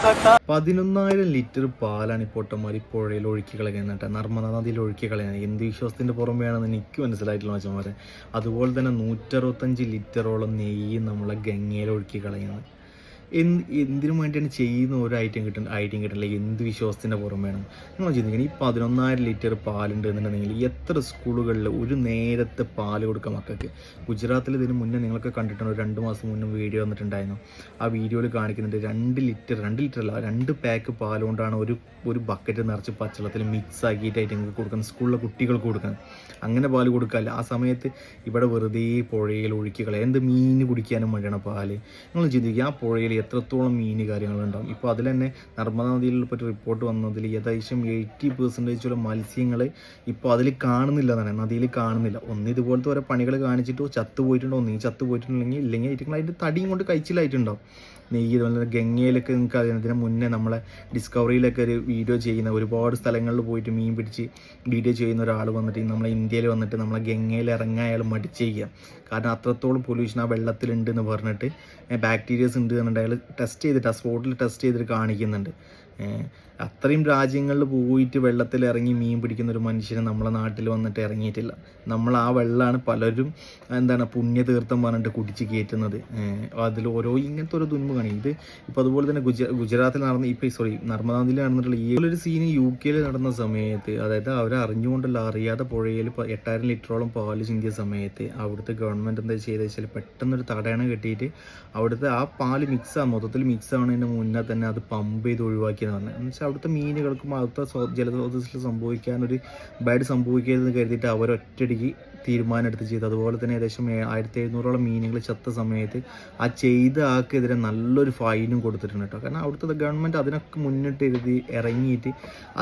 11,000 litre പാലാണ് ഈ പൊട്ടന്മാർ പുഴയിൽ ഒഴുക്കി കളയുന്നത്, നർമ്മദ നദിയിൽ ഒഴുക്കി കളയുന്നത്. എന്ത് വിശ്വാസത്തിൻ്റെ പുറമെയാണെന്ന് എനിക്ക് മനസ്സിലായിട്ടില്ല മച്ചന്മാരെ. അതുപോലെ തന്നെ 165 ലിറ്ററോളം നെയ്യ് നമ്മളെ ഗംഗയിൽ ഒഴുക്കി കളയുന്നത്. എന്തിനു വേണ്ടിയാണ് ചെയ്യുന്ന ഒരു ഐറ്റം കിട്ടില്ല. എന്ത് വിശ്വാസത്തിൻ്റെ പുറമെയാണ് നിങ്ങൾ ചിന്തിക്കണം. ഈ 11,000 ലിറ്റർ പാലുണ്ട് എന്നുണ്ടെങ്കിൽ എത്ര സ്കൂളുകളിൽ ഒരു നേരത്തെ പാല് കൊടുക്കുക മക്കൾക്ക്. ഗുജറാത്തിൽ ഇതിന് മുന്നേ നിങ്ങൾക്ക് കണ്ടിട്ടുണ്ട്, 2 മാസം മുന്നേ വീഡിയോ വന്നിട്ടുണ്ടായിരുന്നു. ആ വീഡിയോയിൽ കാണിക്കുന്നുണ്ട് 2 ലിറ്റർ അല്ല 2 പാക്ക് പാൽ കൊണ്ടാണ് ഒരു ബക്കറ്റ് നിറച്ച് പച്ചവെള്ളത്തിൽ മിക്സ് ആക്കിയിട്ടായിട്ട് നിങ്ങൾക്ക് കൊടുക്കുന്നത്, സ്കൂളിലെ കുട്ടികൾക്ക് കൊടുക്കുന്നത്. അങ്ങനെ പാല് കൊടുക്കാമല്ല. ആ സമയത്ത് ഇവിടെ വെറുതെ പുഴയിൽ ഒഴുക്കി കളയുക. എന്ത് മീൻ കുടിക്കാനും വേണ്ടിയാണ് പാല്. നിങ്ങൾ ചിന്തിക്കുക, ആ പുഴയിൽ എത്രത്തോളം മീൻ കാര്യങ്ങളുണ്ടാവും. ഇപ്പോൾ അതിൽ തന്നെ നർമ്മദ നദിയിൽ ഇപ്പോൾ ഒരു റിപ്പോർട്ട് വന്നതിൽ ഏകദേശം 80% മത്സ്യങ്ങൾ ഇപ്പോൾ അതിൽ കാണുന്നില്ല എന്നാണ്, നദിയിൽ കാണുന്നില്ല. ഒന്ന് ഇതുപോലത്തെ ഓരോ പണികൾ കാണിച്ചിട്ടോ ചത്തുപോയിട്ടുണ്ടോ, ഒന്നെങ്കിൽ ഇല്ലെങ്കിൽ അതിൻ്റെ തടിയും കൊണ്ട് കഴിച്ചിലായിട്ടുണ്ടാവും. നെയ്യ് ഇതുപോലെ ഗംഗയിലൊക്കെ നിങ്ങൾക്ക് അതിന് മുന്നേ നമ്മളെ ഡിസ്കവറിയിലൊക്കെ ഒരു വീഡിയോ ചെയ്യുന്ന, ഒരുപാട് സ്ഥലങ്ങളിൽ പോയിട്ട് മീൻ പിടിച്ച് വീഡിയോ ചെയ്യുന്ന ഒരാൾ വന്നിട്ട് നമ്മളെ ഇന്ത്യയിൽ വന്നിട്ട് നമ്മളെ ഗംഗയിൽ ഇറങ്ങാൻ അയാൾ മടിച്ചേക്കുക. കാരണം അത്രത്തോളം പൊല്യൂഷൻ ആ വെള്ളത്തിലുണ്ട് എന്ന് പറഞ്ഞിട്ട്, ബാക്ടീരിയസ് ഉണ്ട് എന്നിട്ട് അയാൾ ടെസ്റ്റ് ചെയ്തിട്ട് ആ സ്പോട്ടിൽ ടെസ്റ്റ് ചെയ്തിട്ട് കാണിക്കുന്നുണ്ട്. അത്രയും രാജ്യങ്ങളിൽ പോയിട്ട് വെള്ളത്തിൽ ഇറങ്ങി മീൻ പിടിക്കുന്ന ഒരു മനുഷ്യനെ നമ്മളെ നാട്ടിൽ വന്നിട്ട് ഇറങ്ങിയിട്ടില്ല. നമ്മൾ ആ വെള്ളമാണ് പലരും പുണ്യതീർത്ഥം പറഞ്ഞിട്ട് കുടിച്ച് കയറ്റുന്നത്. അതിൽ ഓരോ ഇങ്ങനത്തെ ഒരു തുൻപ് കാണി. ഇത് ഇപ്പോൾ അതുപോലെ തന്നെ ഗുജറാത്തിൽ നർമ്മദ നദിയിൽ നടന്നിട്ടുള്ള ഈ ഒരു സീന് UK നടന്ന സമയത്ത്, അതായത് അവരെ അറിഞ്ഞുകൊണ്ടല്ല അറിയാതെ പുഴയിൽ 8,000 ലിറ്ററോളം പാല് ചിന്തിയ സമയത്ത് അവിടുത്തെ ഗവൺമെൻറ് എന്താ ചെയ്തത് വെച്ചാൽ പെട്ടെന്നൊരു തടയണ കെട്ടിയിട്ട് അവിടുത്തെ ആ പാല് മൊത്തത്തിൽ മിക്സ് ആവുന്നതിന് മുന്നേ തന്നെ അത് പമ്പ് ചെയ്ത് ഒഴിവാക്കിയെന്ന് പറഞ്ഞത്. എന്ന് വെച്ചാൽ അവിടുത്തെ മീനുകൾക്കും അവിടുത്തെ ജലസ്രോതസ്സിൽ സംഭവിക്കാനൊരു ബാഡ് സംഭവിക്കരുതെന്ന് കരുതിയിട്ട് അവരൊറ്റയടിക്ക് തീരുമാനം എടുത്ത് ചെയ്തു. അതുപോലെ തന്നെ ഏകദേശം 1,700ഓളം മീനുകൾ ചത്ത സമയത്ത് ആ ചെയ്ത ആൾക്കെതിരെ നല്ലൊരു ഫൈനും കൊടുത്തിട്ടുണ്ട് കേട്ടോ. കാരണം അവിടുത്തെ ഗവൺമെൻറ് അതിനൊക്കെ മുന്നിട്ട് ഇറങ്ങിയിട്ട്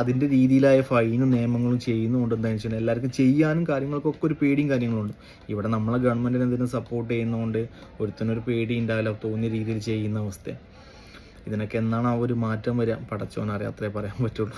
അതിൻ്റെ രീതിയിലായ ഫൈനും നിയമങ്ങളും ചെയ്യുന്നതുകൊണ്ട് എന്താണെന്ന് വെച്ചാൽ എല്ലാവർക്കും ചെയ്യാനും കാര്യങ്ങൾക്കൊക്കെ ഒരു പേടിയും കാര്യങ്ങളുണ്ട്. ഇവിടെ നമ്മളെ ഗവൺമെൻറ്റിന് എന്തിനും സപ്പോർട്ട് ചെയ്യുന്നതുകൊണ്ട് ഒരുത്തനൊരു പേടി ഉണ്ടാവില്ല, തോന്നിയ രീതിയിൽ ചെയ്യുന്ന അവസ്ഥ. ഇതിനൊക്കെ എന്നാണ് ആ ഒരു മാറ്റം വരിക പടച്ചോനറിയാം, അത്രേ പറയാൻ പറ്റുള്ളൂ.